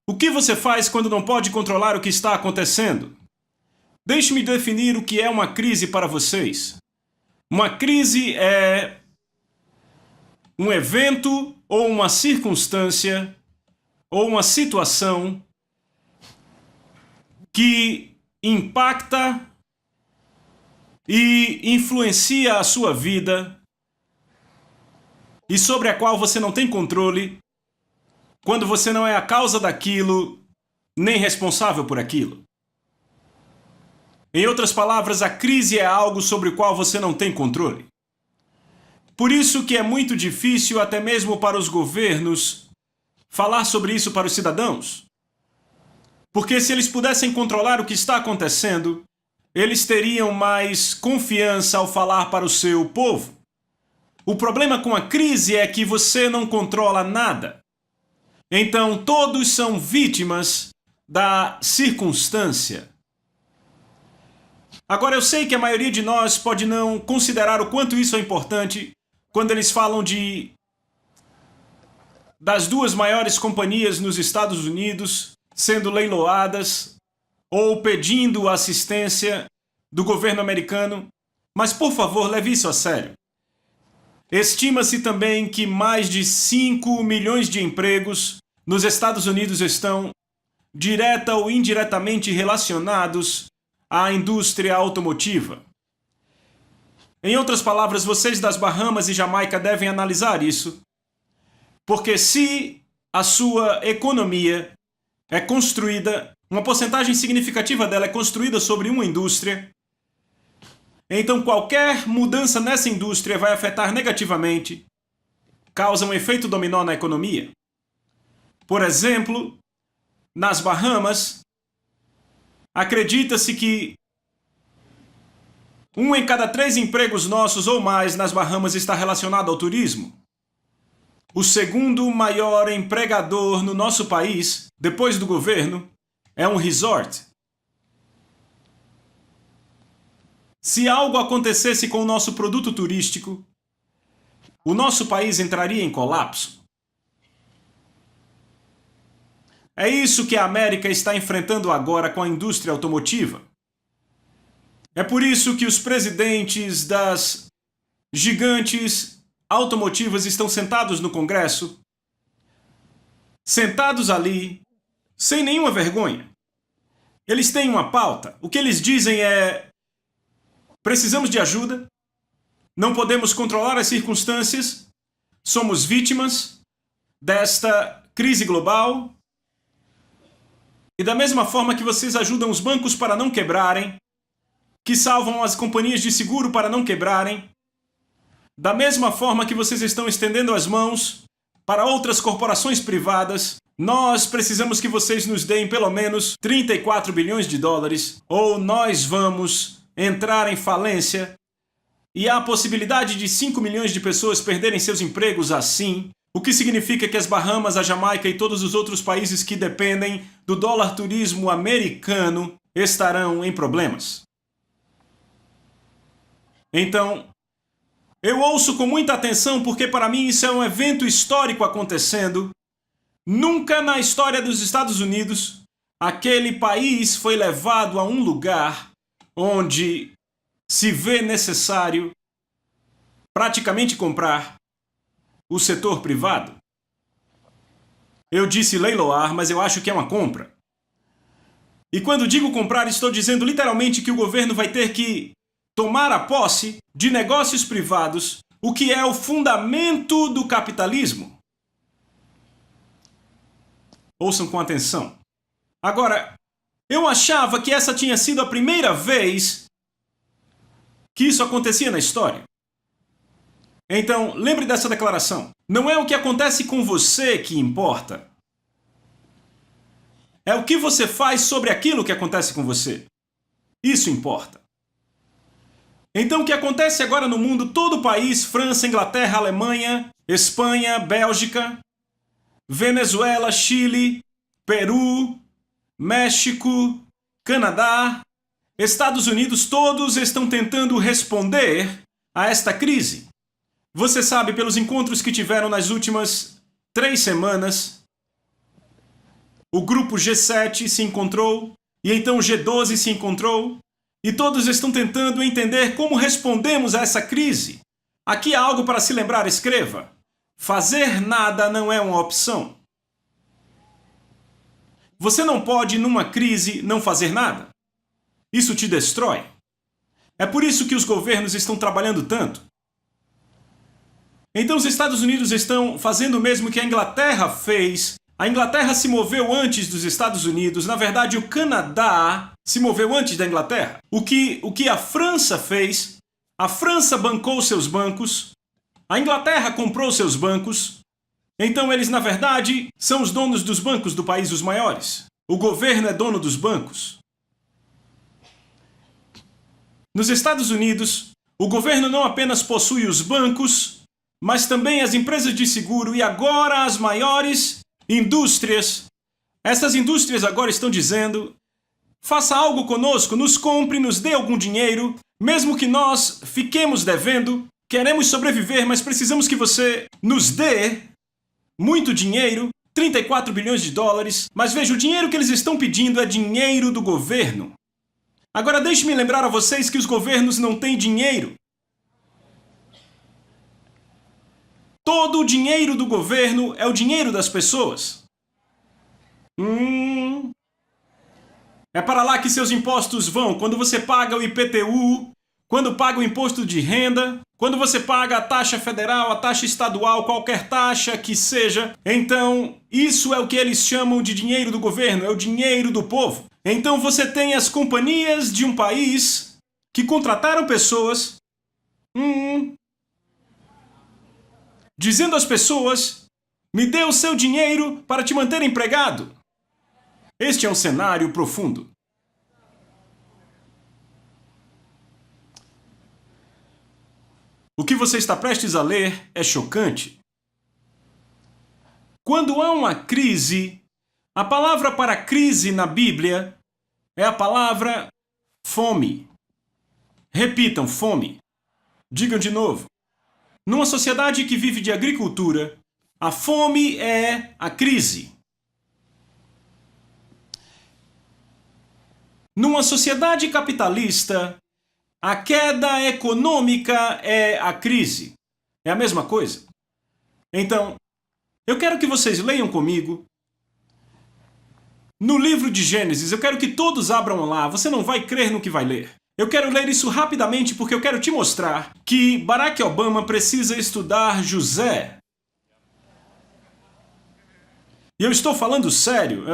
O que você faz quando não pode controlar o que está acontecendo? Deixe-me definir o que é uma crise para vocês. Uma crise é um evento ou uma circunstância ou uma situação que impacta e influencia a sua vida e sobre a qual você não tem controle quando você não é a causa daquilo nem responsável por aquilo. Em outras palavras, a crise é algo sobre o qual você não tem controle. Por isso que é muito difícil até mesmo para os governos falar sobre isso para os cidadãos. Porque se eles pudessem controlar o que está acontecendo, eles teriam mais confiança ao falar para o seu povo. O problema com a crise é que você não controla nada. Então todos são vítimas da circunstância. Agora eu sei que a maioria de nós pode não considerar o quanto isso é importante quando eles falam das duas maiores companhias nos Estados Unidos sendo leiloadas ou pedindo assistência do governo americano. Mas por favor, leve isso a sério. Estima-se também que mais de 5 milhões de empregos nos Estados Unidos estão direta ou indiretamente relacionados à indústria automotiva. Em outras palavras, vocês das Bahamas e Jamaica devem analisar isso, porque se a sua economia é construída, uma porcentagem significativa dela é construída sobre uma indústria, então qualquer mudança nessa indústria vai afetar negativamente, causa um efeito dominó na economia. Por exemplo, nas Bahamas, acredita-se que 1 em cada 3 empregos nossos ou mais nas Bahamas está relacionado ao turismo. O segundo maior empregador no nosso país, depois do governo, é um resort. Se algo acontecesse com o nosso produto turístico, o nosso país entraria em colapso. É isso que a América está enfrentando agora com a indústria automotiva. É por isso que os presidentes das gigantes automotivas estão sentados no Congresso, sentados ali, sem nenhuma vergonha. Eles têm uma pauta. O que eles dizem é: precisamos de ajuda, não podemos controlar as circunstâncias, somos vítimas desta crise global. E da mesma forma que vocês ajudam os bancos para não quebrarem, que salvam as companhias de seguro para não quebrarem, da mesma forma que vocês estão estendendo as mãos para outras corporações privadas, nós precisamos que vocês nos deem pelo menos 34 bilhões de dólares, ou nós vamos entrar em falência, e há a possibilidade de 5 milhões de pessoas perderem seus empregos assim, o que significa que as Bahamas, a Jamaica e todos os outros países que dependem do dólar turismo americano estarão em problemas. Então, eu ouço com muita atenção porque para mim isso é um evento histórico acontecendo. Nunca na história dos Estados Unidos aquele país foi levado a um lugar onde se vê necessário praticamente comprar o setor privado. Eu disse leiloar, mas eu acho que é uma compra. E quando digo comprar, estou dizendo literalmente que o governo vai ter que tomar a posse de negócios privados, o que é o fundamento do capitalismo. Ouçam com atenção. Agora, eu achava que essa tinha sido a primeira vez que isso acontecia na história. Então, lembre dessa declaração. Não é o que acontece com você que importa. É o que você faz sobre aquilo que acontece com você. Isso importa. Então, o que acontece agora no mundo, todo o país, França, Inglaterra, Alemanha, Espanha, Bélgica, Venezuela, Chile, Peru, México, Canadá, Estados Unidos, todos estão tentando responder a esta crise. Você sabe, pelos encontros que tiveram nas últimas 3 semanas, o grupo G7 se encontrou, e então o G12 se encontrou, e todos estão tentando entender como respondemos a essa crise. Aqui há algo para se lembrar, escreva. Fazer nada não é uma opção. Você não pode, numa crise, não fazer nada. Isso te destrói. É por isso que os governos estão trabalhando tanto. Então os Estados Unidos estão fazendo o mesmo que a Inglaterra fez. A Inglaterra se moveu antes dos Estados Unidos. Na verdade, o Canadá se moveu antes da Inglaterra. O que a França fez, a França bancou seus bancos, a Inglaterra comprou seus bancos. Então eles, na verdade, são os donos dos bancos do país, os maiores. O governo é dono dos bancos. Nos Estados Unidos, o governo não apenas possui os bancos, mas também as empresas de seguro e agora as maiores indústrias. Essas indústrias agora estão dizendo: faça algo conosco, nos compre, nos dê algum dinheiro, mesmo que nós fiquemos devendo, queremos sobreviver, mas precisamos que você nos dê muito dinheiro, 34 bilhões de dólares, mas veja, o dinheiro que eles estão pedindo é dinheiro do governo. Agora deixe-me lembrar a vocês que os governos não têm dinheiro. Todo o dinheiro do governo é o dinheiro das pessoas. É para lá que seus impostos vão. Quando você paga o IPTU, quando paga o imposto de renda, quando você paga a taxa federal, a taxa estadual, qualquer taxa que seja, então isso é o que eles chamam de dinheiro do governo, é o dinheiro do povo. Então você tem as companhias de um país que contrataram pessoas, dizendo às pessoas: me dê o seu dinheiro para te manter empregado. Este é um cenário profundo. O que você está prestes a ler é chocante. Quando há uma crise, a palavra para crise na Bíblia é a palavra fome. Repitam, fome. Digam de novo. Numa sociedade que vive de agricultura, a fome é a crise. Numa sociedade capitalista, a queda econômica é a crise. É a mesma coisa. Então, eu quero que vocês leiam comigo no livro de Gênesis. Eu quero que todos abram lá. Você não vai crer no que vai ler. Eu quero ler isso rapidamente porque eu quero te mostrar que Barack Obama precisa estudar José. E eu estou falando sério.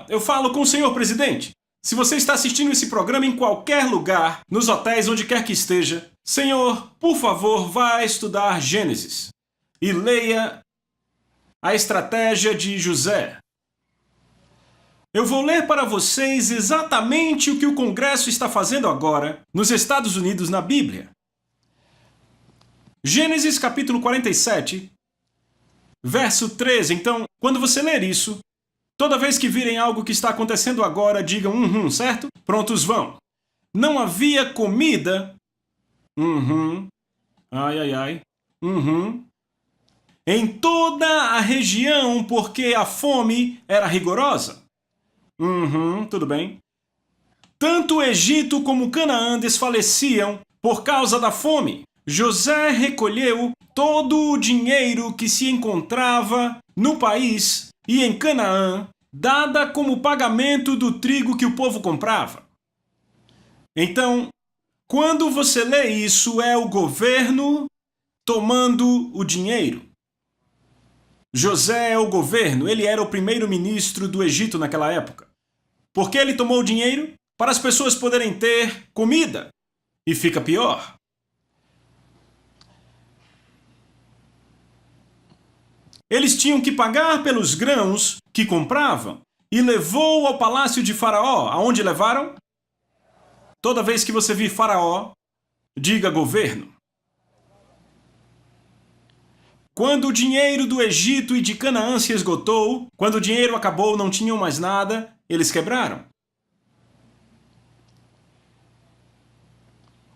Eu falo com o senhor presidente. Se você está assistindo esse programa em qualquer lugar, nos hotéis, onde quer que esteja, senhor, por favor, vá estudar Gênesis e leia a estratégia de José. Eu vou ler para vocês exatamente o que o Congresso está fazendo agora nos Estados Unidos na Bíblia. Gênesis capítulo 47, verso 13. Então, quando você ler isso, toda vez que virem algo que está acontecendo agora, digam certo? Prontos, vão. Não havia comida. Em toda a região, porque a fome era rigorosa. Tudo bem. Tanto o Egito como Canaã desfaleciam por causa da fome. José recolheu todo o dinheiro que se encontrava no país e em Canaã, dada como pagamento do trigo que o povo comprava. Então, quando você lê isso, é o governo tomando o dinheiro. José é o governo, ele era o primeiro-ministro do Egito naquela época. Por que ele tomou o dinheiro? Para as pessoas poderem ter comida. E fica pior. Eles tinham que pagar pelos grãos que compravam e levou ao palácio de Faraó. Aonde levaram? Toda vez que você vir Faraó, diga governo. Quando o dinheiro do Egito e de Canaã se esgotou, quando o dinheiro acabou, não tinham mais nada, eles quebraram.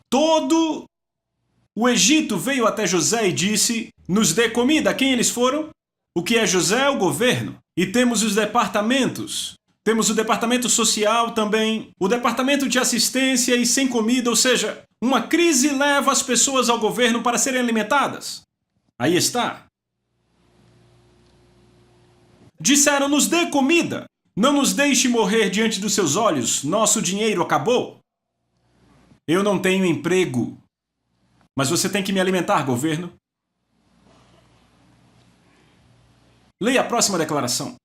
Todo o Egito veio até José e disse: nos dê comida. A quem eles foram? O que é José? O governo. E temos os departamentos. Temos o departamento social também, o departamento de assistência e sem comida, ou seja, uma crise leva as pessoas ao governo para serem alimentadas. Aí está. Disseram, nos dê comida, não nos deixe morrer diante dos seus olhos, nosso dinheiro acabou. Eu não tenho emprego, mas você tem que me alimentar, governo. Leia a próxima declaração.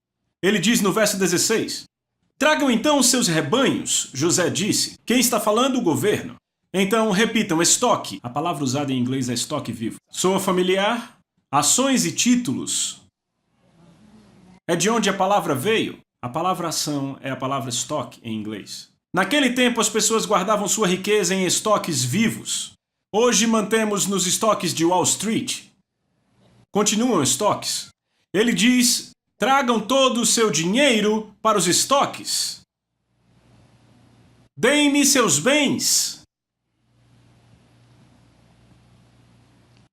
Ele diz no verso 16, tragam então os seus rebanhos, José disse. Quem está falando? O governo. Então repitam, estoque. A palavra usada em inglês é estoque vivo. Soa familiar? Ações e títulos. É de onde a palavra veio? A palavra ação é a palavra estoque em inglês. Naquele tempo as pessoas guardavam sua riqueza em estoques vivos. Hoje mantemos nos estoques de Wall Street. Continuam estoques. Ele diz, tragam todo o seu dinheiro para os estoques. Deem-me seus bens.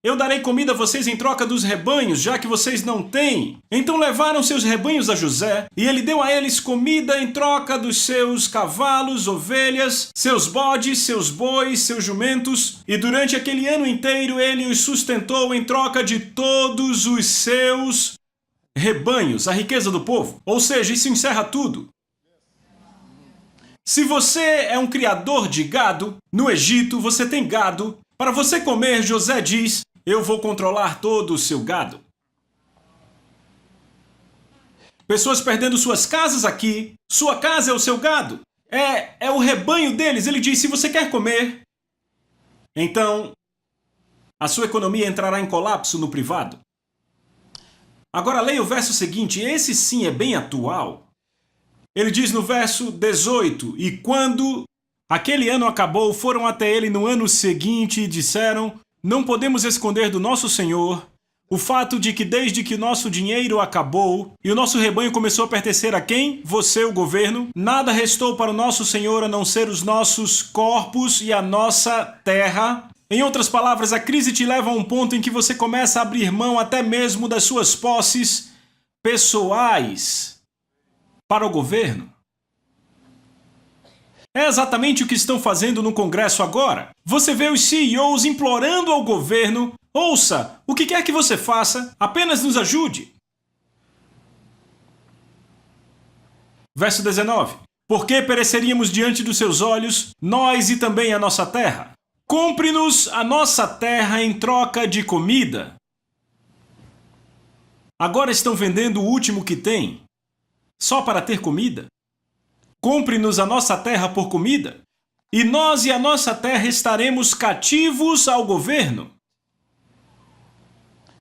Eu darei comida a vocês em troca dos rebanhos, já que vocês não têm. Então levaram seus rebanhos a José, e ele deu a eles comida em troca dos seus cavalos, ovelhas, seus bodes, seus bois, seus jumentos, e durante aquele ano inteiro ele os sustentou em troca de todos os seus rebanhos, a riqueza do povo. Ou seja, isso encerra tudo. Se você é um criador de gado, no Egito você tem gado. Para você comer, José diz, eu vou controlar todo o seu gado. Pessoas perdendo suas casas aqui, sua casa é o seu gado. É o rebanho deles. Ele diz, se você quer comer, então a sua economia entrará em colapso no privado. Agora leia o verso seguinte, esse sim é bem atual. Ele diz no verso 18, e quando aquele ano acabou, foram até ele no ano seguinte e disseram, não podemos esconder do nosso Senhor o fato de que desde que nosso dinheiro acabou e o nosso rebanho começou a pertencer a quem? Você, o governo, nada restou para o nosso Senhor a não ser os nossos corpos e a nossa terra. Em outras palavras, a crise te leva a um ponto em que você começa a abrir mão até mesmo das suas posses pessoais para o governo. É exatamente o que estão fazendo no Congresso agora. Você vê os CEOs implorando ao governo, ouça, o que quer que você faça, apenas nos ajude. Verso 19. Porque pereceríamos diante dos seus olhos, nós e também a nossa terra. Compre-nos a nossa terra em troca de comida. Agora estão vendendo o último que têm, só para ter comida. Compre-nos a nossa terra por comida, e nós e a nossa terra estaremos cativos ao governo.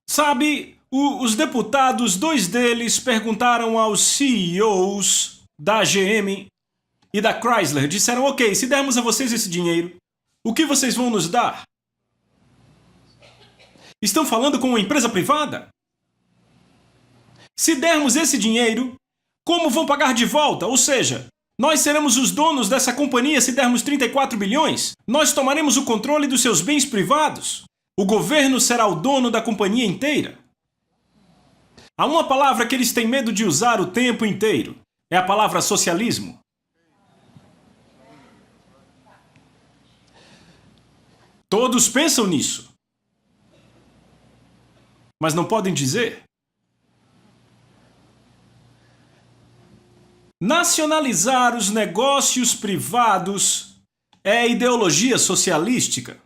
Sabe, os deputados, dois deles, perguntaram aos CEOs da GM e da Chrysler, disseram, ok, se dermos a vocês esse dinheiro, o que vocês vão nos dar? Estão falando com uma empresa privada? Se dermos esse dinheiro, como vão pagar de volta? Ou seja, nós seremos os donos dessa companhia se dermos 34 bilhões. Nós tomaremos o controle dos seus bens privados. O governo será o dono da companhia inteira. Há uma palavra que eles têm medo de usar o tempo inteiro. É a palavra socialismo. Todos pensam nisso. Mas não podem dizer. Nacionalizar os negócios privados é a ideologia socialística.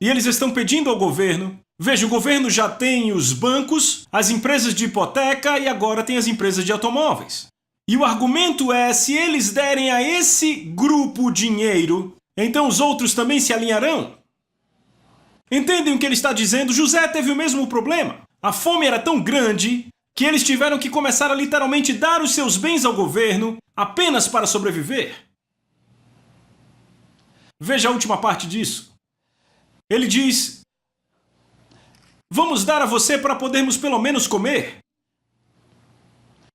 E eles estão pedindo ao governo, veja, o governo já tem os bancos, as empresas de hipoteca e agora tem as empresas de automóveis. E o argumento é, se eles derem a esse grupo dinheiro, então os outros também se alinharão. Entendem o que ele está dizendo? José teve o mesmo problema. A fome era tão grande que eles tiveram que começar a literalmente dar os seus bens ao governo apenas para sobreviver. Veja a última parte disso. Ele diz, vamos dar a você para podermos pelo menos comer,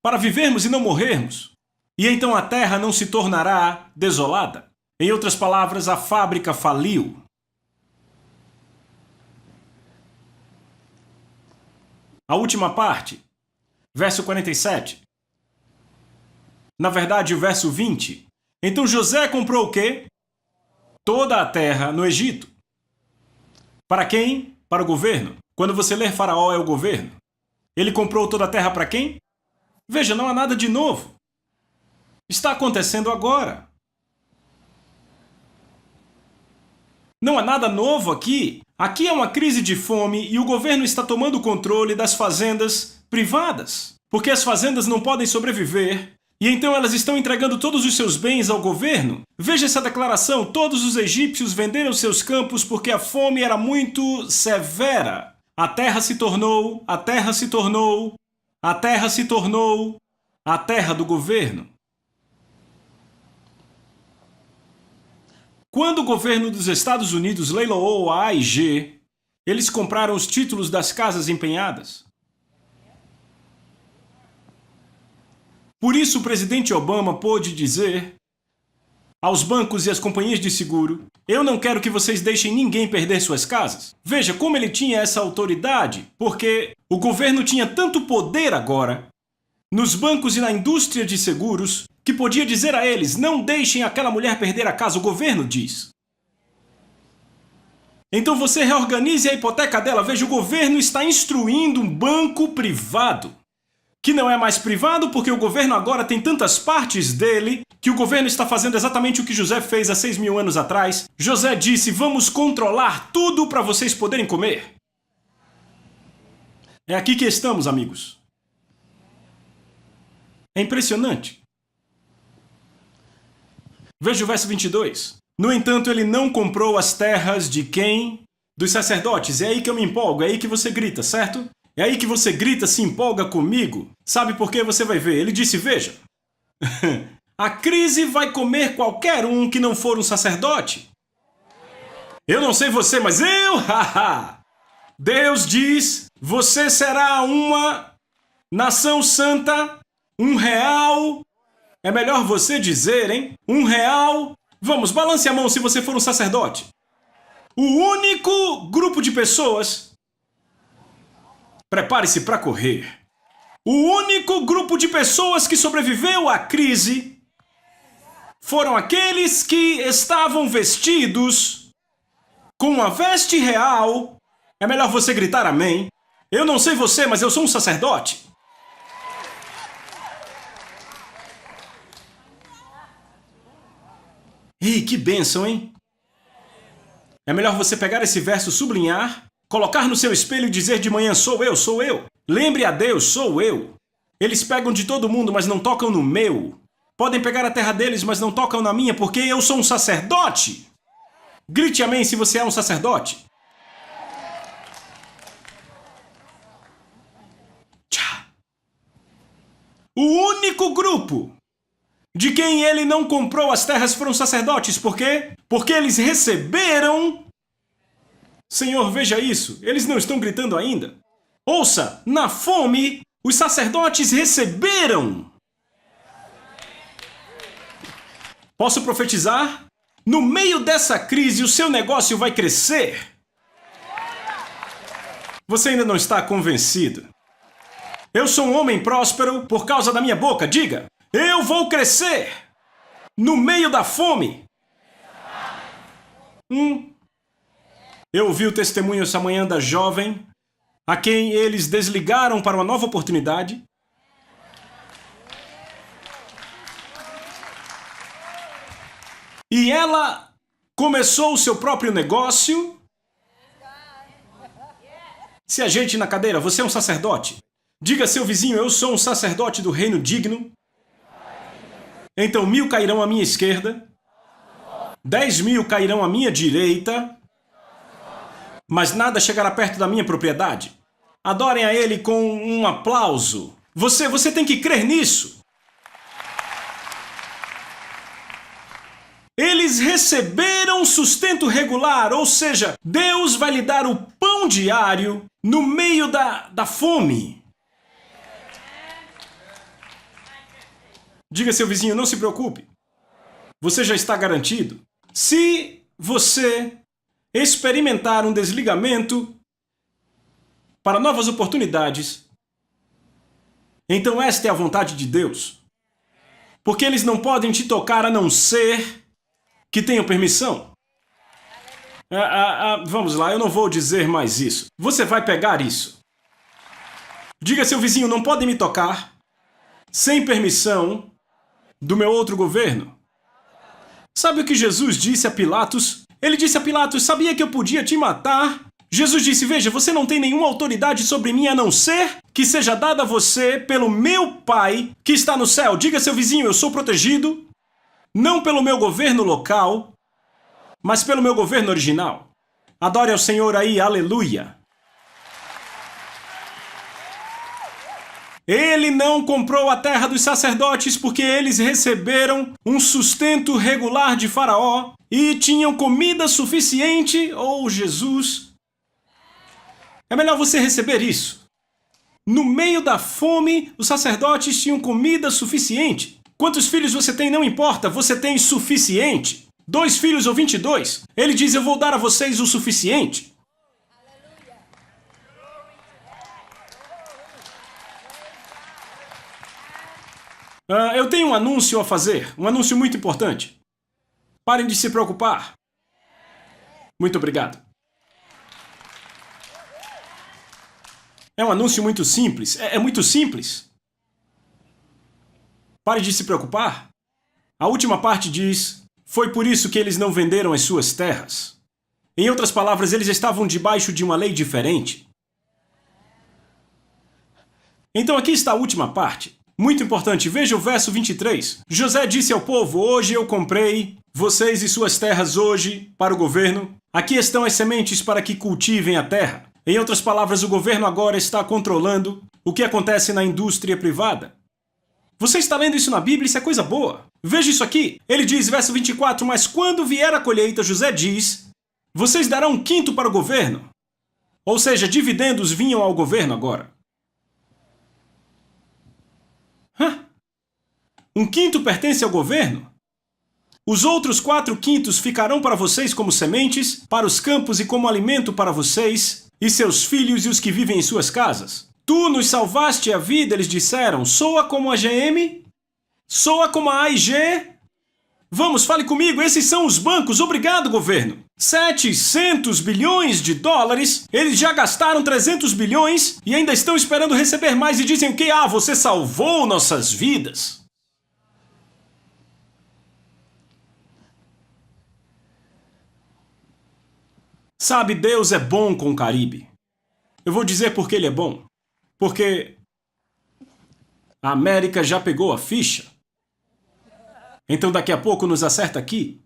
para vivermos e não morrermos. E então a terra não se tornará desolada. Em outras palavras, a fábrica faliu. A última parte. Verso 47. Na verdade, o verso 20. Então José comprou o quê? Toda a terra no Egito. Para quem? Para o governo. Quando você ler Faraó é o governo. Ele comprou toda a terra para quem? Veja, não há nada de novo. Está acontecendo agora. Não há nada novo aqui. Aqui é uma crise de fome e o governo está tomando o controle das fazendas privadas. Porque as fazendas não podem sobreviver e então elas estão entregando todos os seus bens ao governo. Veja essa declaração: todos os egípcios venderam seus campos porque a fome era muito severa. A terra se tornou, a terra se tornou, a terra se tornou a terra do governo. Quando o governo dos Estados Unidos leiloou a AIG, eles compraram os títulos das casas empenhadas. Por isso, o presidente Obama pôde dizer aos bancos e às companhias de seguro: eu não quero que vocês deixem ninguém perder suas casas. Veja como ele tinha essa autoridade, porque o governo tinha tanto poder agora nos bancos e na indústria de seguros que podia dizer a eles: não deixem aquela mulher perder a casa, o governo diz. Então você reorganize a hipoteca dela. Veja, o governo está instruindo um banco privado, que não é mais privado porque o governo agora tem tantas partes dele que o governo está fazendo exatamente o que José fez há 6.000 anos atrás. José disse: vamos controlar tudo para vocês poderem comer. É aqui que estamos, amigos. É impressionante. Veja o verso 22. No entanto, ele não comprou as terras de quem? Dos sacerdotes. É aí que eu me empolgo, é aí que você grita, certo? É aí que você grita, se empolga comigo. Sabe por quê? Você vai ver. Ele disse: veja, a crise vai comer qualquer um que não for um sacerdote. Eu não sei você, mas eu, Deus diz: você será uma nação santa, um real. É melhor você dizer, hein? Um real. Vamos, balance a mão se você for um sacerdote. O único grupo de pessoas. Prepare-se para correr. O único grupo de pessoas que sobreviveu à crise foram aqueles que estavam vestidos com uma veste real. É melhor você gritar amém. Eu não sei você, mas eu sou um sacerdote. Ei, que bênção, hein? É melhor você pegar esse verso, sublinhar, colocar no seu espelho e dizer de manhã: sou eu, sou eu. Lembre a Deus: sou eu. Eles pegam de todo mundo, mas não tocam no meu. Podem pegar a terra deles, mas não tocam na minha, porque eu sou um sacerdote. Grite amém se você é um sacerdote. Tchá. O único grupo de quem ele não comprou as terras foram sacerdotes. Por quê? Porque eles receberam. Senhor, veja isso. Eles não estão gritando ainda. Ouça, na fome, os sacerdotes receberam. Posso profetizar? No meio dessa crise, o seu negócio vai crescer. Você ainda não está convencido? Eu sou um homem próspero por causa da minha boca. Diga: eu vou crescer no meio da fome. Eu ouvi o testemunho essa manhã da jovem a quem eles desligaram para uma nova oportunidade. E ela começou o seu próprio negócio. Se ajeite na cadeira, você é um sacerdote. Diga a seu vizinho: eu sou um sacerdote do reino digno. Então 1.000 cairão à minha esquerda, 10.000 cairão à minha direita, mas nada chegará perto da minha propriedade. Adorem a ele com um aplauso. Você tem que crer nisso. Eles receberam sustento regular, ou seja, Deus vai lhe dar o pão diário no meio da fome. Diga a seu vizinho: não se preocupe. Você já está garantido. Se você experimentar um desligamento para novas oportunidades, Então esta é a vontade de Deus. Porque eles não podem te tocar a não ser que tenham permissão. Vamos lá, eu não vou dizer mais isso. Você vai pegar isso. Diga a seu vizinho, não podem me tocar sem permissão do meu outro governo. Sabe o que Jesus disse a Pilatos? Ele disse a Pilatos, sabia que eu podia te matar? Jesus disse, veja, você não tem nenhuma autoridade sobre mim a não ser que seja dada a você pelo meu Pai que está no céu. Diga a seu vizinho, eu sou protegido, não pelo meu governo local, mas pelo meu governo original. Adore ao Senhor aí, aleluia. Ele não comprou a terra dos sacerdotes porque eles receberam um sustento regular de Faraó e tinham comida suficiente, ou Jesus. É melhor você receber isso. No meio da fome, os sacerdotes tinham comida suficiente. Quantos filhos você tem, não importa, você tem suficiente. 2 filhos ou 22. Ele diz, eu vou dar a vocês o suficiente. Eu tenho um anúncio a fazer, um anúncio muito importante. Parem de se preocupar. Muito obrigado. É um anúncio muito simples. É muito simples. Pare de se preocupar. A última parte diz, foi por isso que eles não venderam as suas terras. Em outras palavras, eles estavam debaixo de uma lei diferente. Então aqui está a última parte. Muito importante, veja o verso 23. José disse ao povo, hoje eu comprei vocês e suas terras hoje para o governo. Aqui estão as sementes para que cultivem a terra. Em outras palavras, o governo agora está controlando o que acontece na indústria privada. Você está lendo isso na Bíblia, isso é coisa boa. Veja isso aqui. Ele diz, verso 24, mas quando vier a colheita, José diz, vocês darão 1/5 para o governo. Ou seja, dividendos vinham ao governo agora. 1/5 pertence ao governo? Os outros 4/5 ficarão para vocês como sementes, para os campos e como alimento para vocês, e seus filhos e os que vivem em suas casas. Tu nos salvaste a vida, eles disseram. Soa como a GM? Soa como a AIG? Vamos, fale comigo, esses são os bancos, obrigado, governo. 700 bilhões de dólares, eles já gastaram 300 bilhões e ainda estão esperando receber mais e dizem o quê? Você salvou nossas vidas. Sabe, Deus é bom com o Caribe. Eu vou dizer por que ele é bom. Porque a América já pegou a ficha. Então daqui a pouco nos acerta aqui.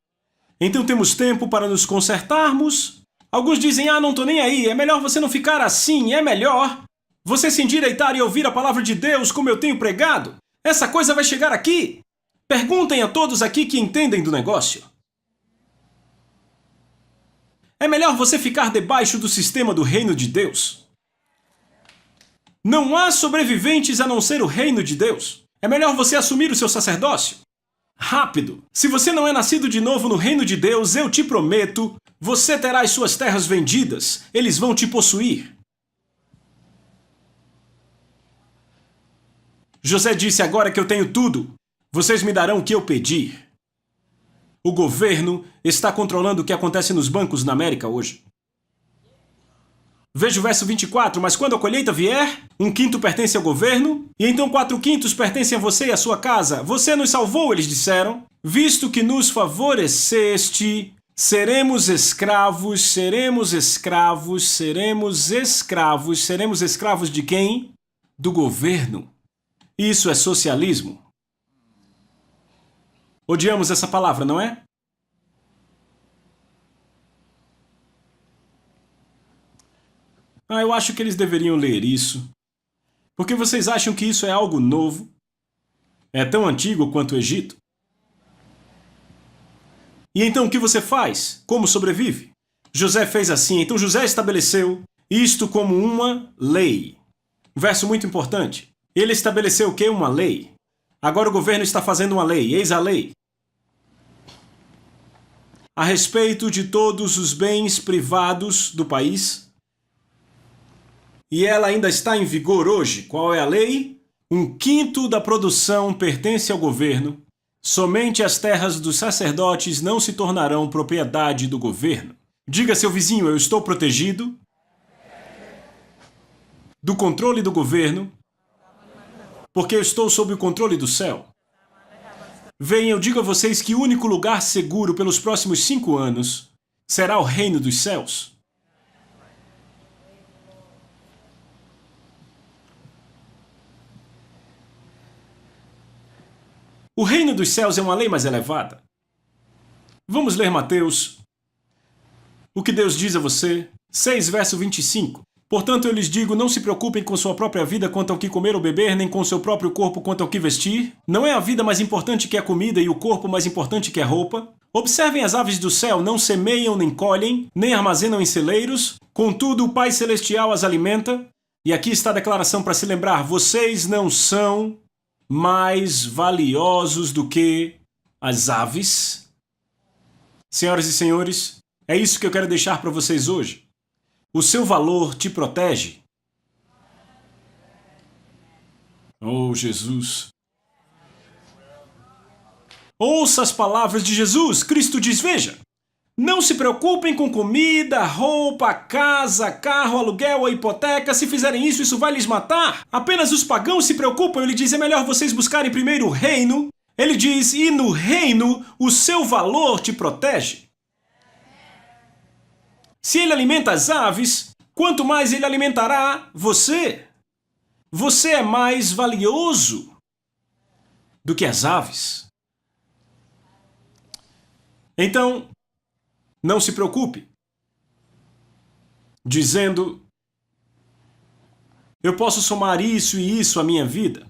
Então temos tempo para nos consertarmos. Alguns dizem, não tô nem aí, é melhor você não ficar assim, é melhor você se endireitar e ouvir a palavra de Deus como eu tenho pregado. Essa coisa vai chegar aqui. Perguntem a todos aqui que entendem do negócio. É melhor você ficar debaixo do sistema do reino de Deus. Não há sobreviventes a não ser o reino de Deus. É melhor você assumir o seu sacerdócio. Rápido! Se você não é nascido de novo no reino de Deus, eu te prometo, você terá as suas terras vendidas. Eles vão te possuir. José disse, agora que eu tenho tudo, vocês me darão o que eu pedir. O governo está controlando o que acontece nos bancos na América hoje. Veja o verso 24, mas quando a colheita vier, 1/5 pertence ao governo, e então 4/5 pertencem a você e a sua casa. Você nos salvou, eles disseram, visto que nos favoreceste, seremos escravos, seremos escravos, seremos escravos, seremos escravos de quem? Do governo. Isso é socialismo. Odiamos essa palavra, não é? Eu acho que eles deveriam ler isso. Porque vocês acham que isso é algo novo? É tão antigo quanto o Egito? E então o que você faz? Como sobrevive? José fez assim, então José estabeleceu isto como uma lei. Verso muito importante. Ele estabeleceu o quê? Uma lei. Agora o governo está fazendo uma lei. Eis a lei. A respeito de todos os bens privados do país. E ela ainda está em vigor hoje. Qual é a lei? 1/5 da produção pertence ao governo. Somente as terras dos sacerdotes não se tornarão propriedade do governo. Diga a seu vizinho, eu estou protegido do controle do governo, porque eu estou sob o controle do céu. Venha, eu digo a vocês que o único lugar seguro pelos próximos 5 anos será o reino dos céus. O reino dos céus é uma lei mais elevada. Vamos ler Mateus. O que Deus diz a você? 6, verso 25. Portanto, eu lhes digo, não se preocupem com sua própria vida quanto ao que comer ou beber, nem com seu próprio corpo quanto ao que vestir. Não é a vida mais importante que a comida e o corpo mais importante que a roupa? Observem as aves do céu, não semeiam nem colhem, nem armazenam em celeiros. Contudo, o Pai Celestial as alimenta. E aqui está a declaração para se lembrar, vocês não são mais valiosos do que as aves? Senhoras e senhores, é isso que eu quero deixar para vocês hoje. O seu valor te protege. Oh, Jesus. Ouça as palavras de Jesus. Cristo diz, veja, não se preocupem com comida, roupa, casa, carro, aluguel ou hipoteca. Se fizerem isso, isso vai lhes matar. Apenas os pagãos se preocupam. Ele diz, é melhor vocês buscarem primeiro o reino. Ele diz, e no reino o seu valor te protege. Se ele alimenta as aves, quanto mais ele alimentará você. Você é mais valioso do que as aves. Então, não se preocupe, dizendo, eu posso somar isso e isso à minha vida.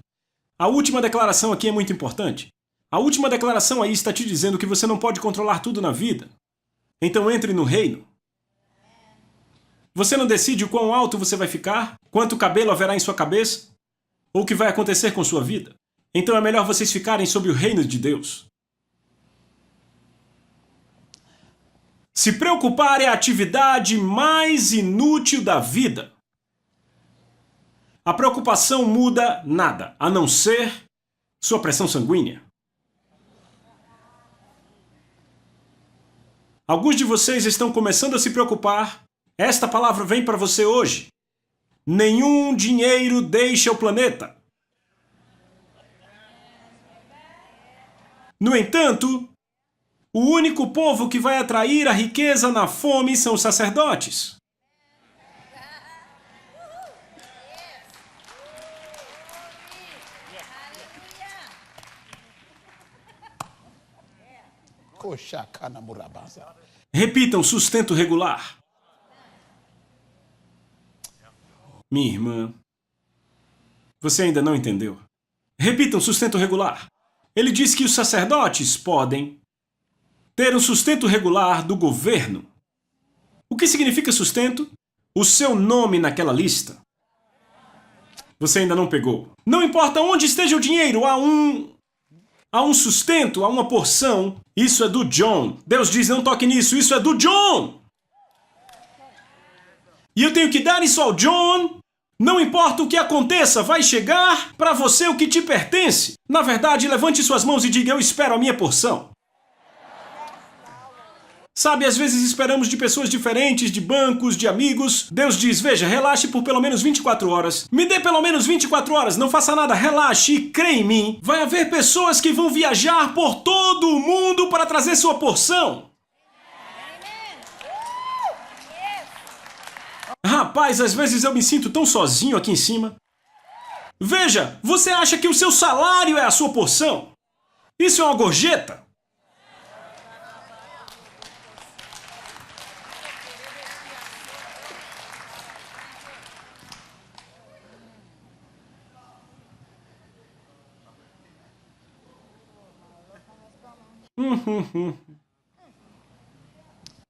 A última declaração aqui é muito importante. A última declaração aí está te dizendo que você não pode controlar tudo na vida. Então entre no reino. Você não decide o quão alto você vai ficar, quanto cabelo haverá em sua cabeça, ou o que vai acontecer com sua vida. Então é melhor vocês ficarem sob o reino de Deus. Se preocupar é a atividade mais inútil da vida. A preocupação muda nada, a não ser sua pressão sanguínea. Alguns de vocês estão começando a se preocupar. Esta palavra vem para você hoje. Nenhum dinheiro deixa o planeta. No entanto, o único povo que vai atrair a riqueza na fome são os sacerdotes. Repitam, sustento regular. Minha irmã, você ainda não entendeu. Repitam, sustento regular. Ele diz que os sacerdotes podem ter um sustento regular do governo. O que significa sustento? O seu nome naquela lista. Você ainda não pegou. Não importa onde esteja o dinheiro, há um sustento, há uma porção. Isso é do John. Deus diz, não toque nisso, isso é do John. E eu tenho que dar isso ao John. Não importa o que aconteça, vai chegar para você o que te pertence. Na verdade, levante suas mãos e diga, eu espero a minha porção. Sabe, às vezes esperamos de pessoas diferentes, de bancos, de amigos. Deus diz, veja, relaxe por pelo menos 24 horas. Me dê pelo menos 24 horas, não faça nada, relaxe e crê em mim. Vai haver pessoas que vão viajar por todo o mundo para trazer sua porção. Rapaz, às vezes eu me sinto tão sozinho aqui em cima. Veja, você acha que o seu salário é a sua porção? Isso é uma gorjeta?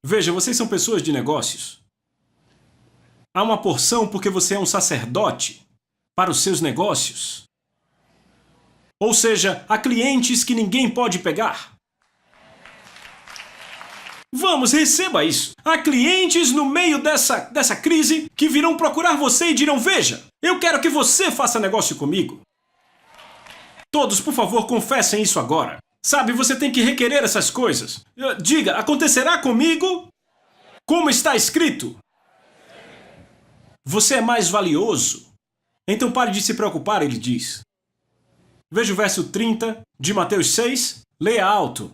Veja, vocês são pessoas de negócios. Há uma porção porque você é um sacerdote para os seus negócios. Ou seja, há clientes que ninguém pode pegar. Vamos, receba isso. Há clientes no meio dessa crise que virão procurar você e dirão, veja, eu quero que você faça negócio comigo. Todos, por favor, confessem isso agora. Sabe, você tem que requerer essas coisas. Diga, acontecerá comigo como está escrito. Você é mais valioso. Então pare de se preocupar, ele diz. Veja o verso 30 de Mateus 6. Leia alto.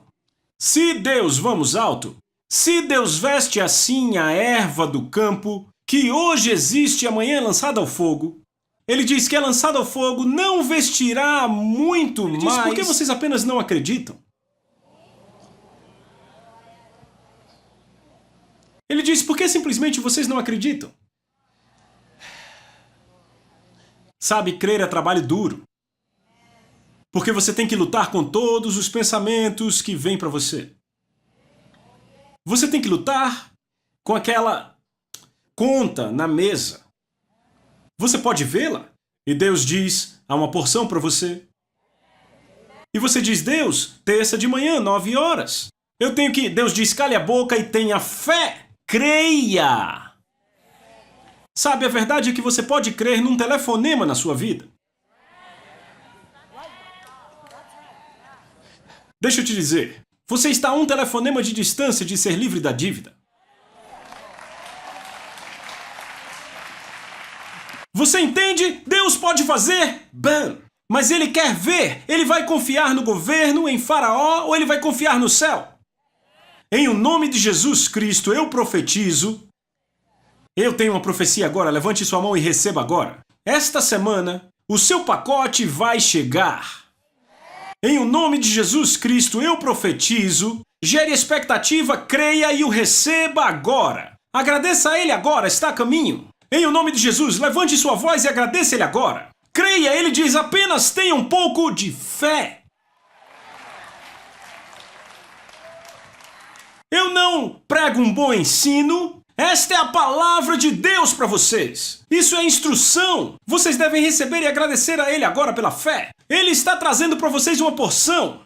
Se Deus, vamos alto. Se Deus veste assim a erva do campo, que hoje existe e amanhã é lançada ao fogo, ele diz que é lançada ao fogo, não vestirá muito mais. Ele diz, por que vocês apenas não acreditam? Ele diz, por que simplesmente vocês não acreditam? Sabe, crer é trabalho duro. Porque você tem que lutar com todos os pensamentos que vêm para você. Você tem que lutar com aquela conta na mesa. Você pode vê-la? E Deus diz, há uma porção para você. E você diz, Deus, terça de manhã, 9 horas. Eu tenho que... Deus diz, cale a boca e tenha fé. Creia. Sabe, a verdade é que você pode crer num telefonema na sua vida. Deixa eu te dizer, você está a um telefonema de distância de ser livre da dívida. Você entende? Deus pode fazer, bam, mas Ele quer ver. Ele vai confiar no governo, em Faraó, ou Ele vai confiar no céu? Em o nome de Jesus Cristo, eu profetizo. Eu tenho uma profecia agora, levante sua mão e receba agora. Esta semana, o seu pacote vai chegar. Em o nome de Jesus Cristo, eu profetizo. Gere expectativa, creia e o receba agora. Agradeça a Ele agora, está a caminho. Em o nome de Jesus, levante sua voz e agradeça Ele agora. Creia, Ele diz, apenas tenha um pouco de fé. Eu não prego um bom ensino. Esta é a palavra de Deus para vocês. Isso é instrução. Vocês devem receber e agradecer a Ele agora pela fé. Ele está trazendo para vocês uma porção.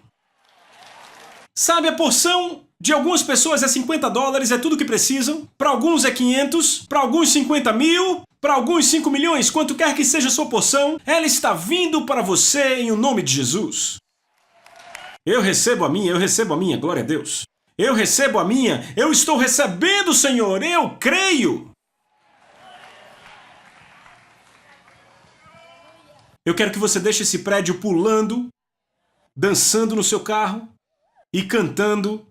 Sabe, a porção de algumas pessoas é $50, é tudo que precisam. Para alguns é 500, para alguns 50 mil, para alguns 5 milhões, quanto quer que seja a sua porção, ela está vindo para você em o nome de Jesus. Eu recebo a minha, glória a Deus. Eu recebo a minha, eu estou recebendo, Senhor, eu creio. Eu quero que você deixe esse prédio pulando, dançando no seu carro e cantando.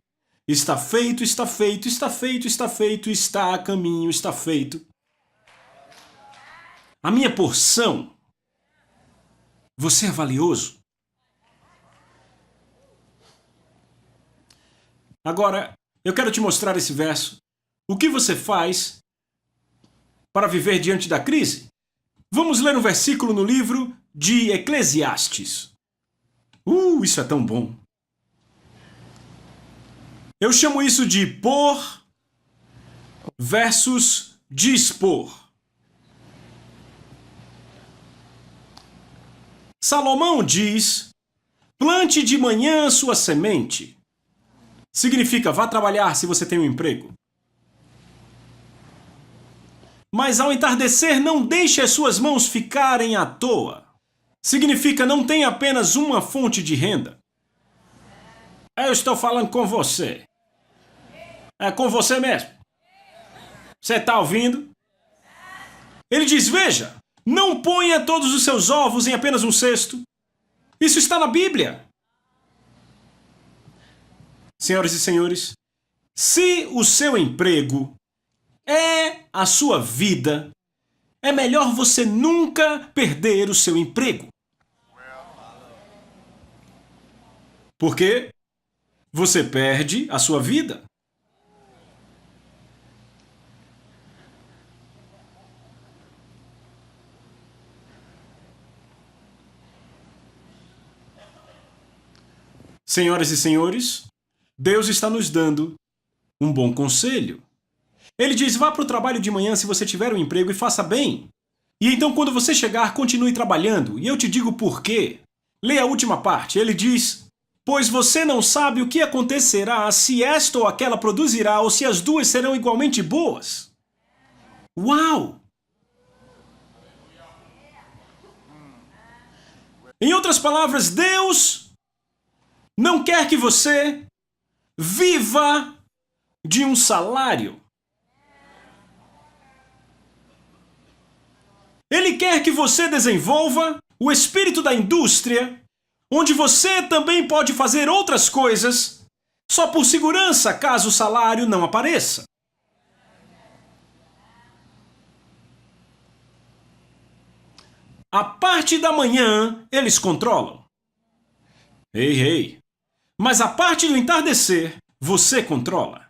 Está feito, está feito, está feito, está feito, está a caminho, está feito. A minha porção. Você é valioso. Agora, eu quero te mostrar esse verso. O que você faz para viver diante da crise? Vamos ler um versículo no livro de Eclesiastes. Isso é tão bom. Eu chamo isso de pôr versus dispor. Salomão diz, plante de manhã sua semente. Significa, vá trabalhar se você tem um emprego. Mas ao entardecer, não deixe as suas mãos ficarem à toa. Significa, não tenha apenas uma fonte de renda. Eu estou falando com você. É com você mesmo. Você está ouvindo? Ele diz, veja, não ponha todos os seus ovos em apenas um cesto. Isso está na Bíblia. Senhoras e senhores, se o seu emprego é a sua vida, é melhor você nunca perder o seu emprego. Porque você perde a sua vida. Senhoras e senhores, Deus está nos dando um bom conselho. Ele diz, vá para o trabalho de manhã se você tiver um emprego e faça bem. E então quando você chegar, continue trabalhando. E eu te digo por quê. Leia a última parte. Ele diz, pois você não sabe o que acontecerá se esta ou aquela produzirá ou se as duas serão igualmente boas. Uau! Em outras palavras, Deus não quer que você viva de um salário. Ele quer que você desenvolva o espírito da indústria, onde você também pode fazer outras coisas só por segurança caso o salário não apareça. A parte da manhã eles controlam. Ei. Mas a parte do entardecer você controla.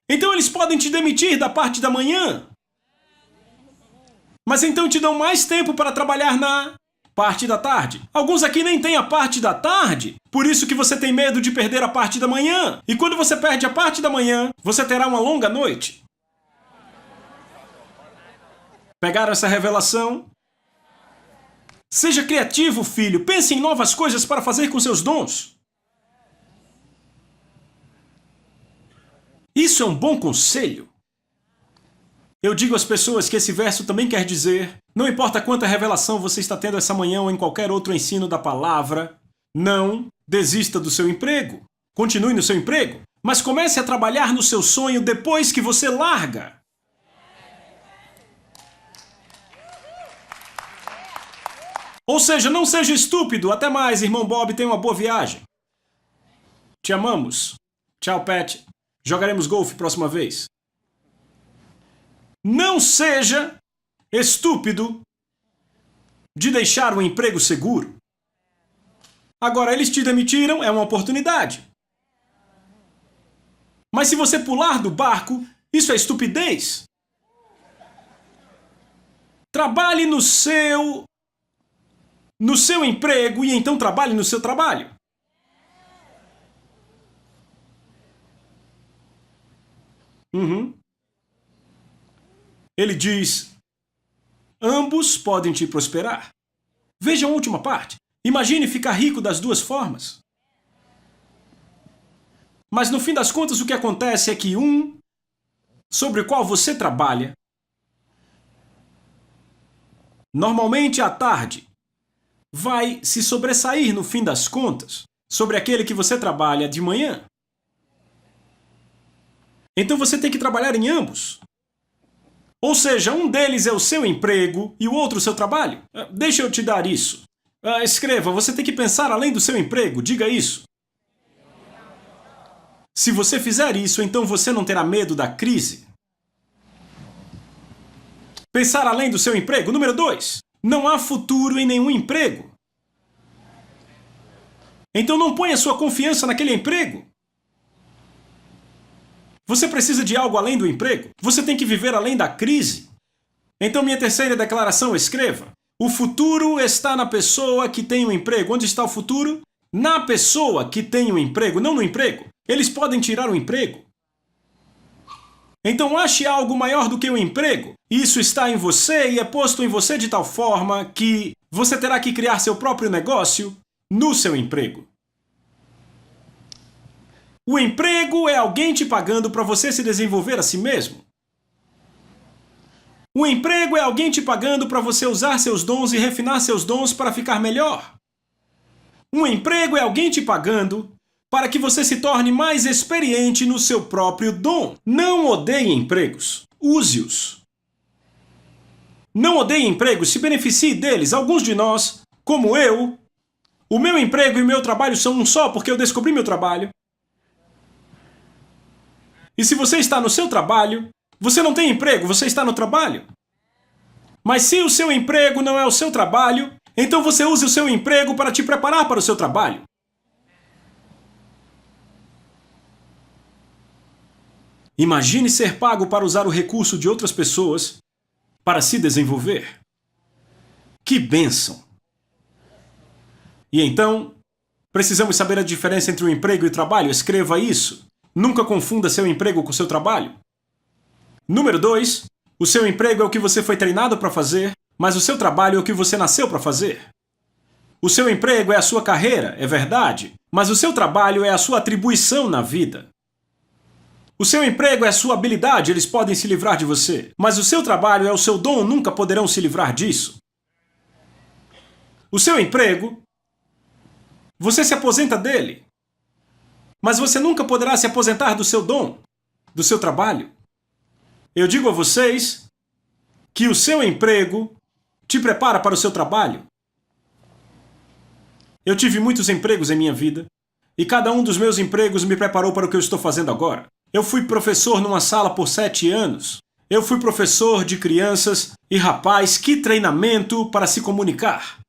Então eles podem te demitir da parte da manhã. Mas então te dão mais tempo para trabalhar na parte da tarde. Alguns aqui nem têm a parte da tarde, por isso que você tem medo de perder a parte da manhã. E quando você perde a parte da manhã, você terá uma longa noite. Pegaram essa revelação? Seja criativo, filho. Pense em novas coisas para fazer com seus dons. Isso é um bom conselho. Eu digo às pessoas que esse verso também quer dizer: não importa quanta revelação você está tendo essa manhã ou em qualquer outro ensino da palavra, não desista do seu emprego. Continue no seu emprego, mas comece a trabalhar no seu sonho depois que você larga. Ou seja, não seja estúpido. Até mais, irmão Bob, tenha uma boa viagem. Te amamos. Tchau, Pat. Jogaremos golfe próxima vez. Não seja estúpido de deixar um emprego seguro. Agora, eles te demitiram, é uma oportunidade. Mas se você pular do barco, isso é estupidez. Trabalhe no seu emprego e então trabalhe no seu trabalho. Ele diz: ambos podem te prosperar. Veja a última parte. Imagine ficar rico das duas formas. Mas no fim das contas o que acontece é que um sobre o qual você trabalha, normalmente à tarde, vai se sobressair no fim das contas sobre aquele que você trabalha de manhã. Então você tem que trabalhar em ambos. Ou seja, um deles é o seu emprego e o outro o seu trabalho. Deixa eu te dar isso. Escreva, você tem que pensar além do seu emprego, diga isso. Se você fizer isso, então você não terá medo da crise. Pensar além do seu emprego. Número 2. Não há futuro em nenhum emprego. Então não ponha sua confiança naquele emprego. Você precisa de algo além do emprego. Você tem que viver além da crise. Então minha terceira declaração, escreva: o futuro está na pessoa que tem um emprego. Onde está o futuro? Na pessoa que tem um emprego, não no emprego. Eles podem tirar o emprego. Então ache algo maior do que o emprego. Isso está em você e é posto em você de tal forma que você terá que criar seu próprio negócio no seu emprego. O emprego é alguém te pagando para você se desenvolver a si mesmo. O emprego é alguém te pagando para você usar seus dons e refinar seus dons para ficar melhor. Um emprego é alguém te pagando para que você se torne mais experiente no seu próprio dom. Não odeie empregos. Use-os. Não odeie empregos, se beneficie deles. Alguns de nós, como eu, o meu emprego e o meu trabalho são um só porque eu descobri meu trabalho. E se você está no seu trabalho, você não tem emprego, você está no trabalho. Mas se o seu emprego não é o seu trabalho, então você use o seu emprego para te preparar para o seu trabalho. Imagine ser pago para usar o recurso de outras pessoas para se desenvolver. Que bênção! E então, precisamos saber a diferença entre o emprego e o trabalho. Escreva isso. Nunca confunda seu emprego com seu trabalho. Número 2. O seu emprego é o que você foi treinado para fazer, mas o seu trabalho é o que você nasceu para fazer. O seu emprego é a sua carreira, é verdade, mas o seu trabalho é a sua atribuição na vida. O seu emprego é a sua habilidade, eles podem se livrar de você, mas o seu trabalho é o seu dom, nunca poderão se livrar disso. O seu emprego, você se aposenta dele. Mas você nunca poderá se aposentar do seu dom, do seu trabalho. Eu digo a vocês que o seu emprego te prepara para o seu trabalho. Eu tive muitos empregos em minha vida, e cada um dos meus empregos me preparou para o que eu estou fazendo agora. Eu fui professor numa sala por 7 anos. Eu fui professor de crianças e, rapaz, que treinamento para se comunicar.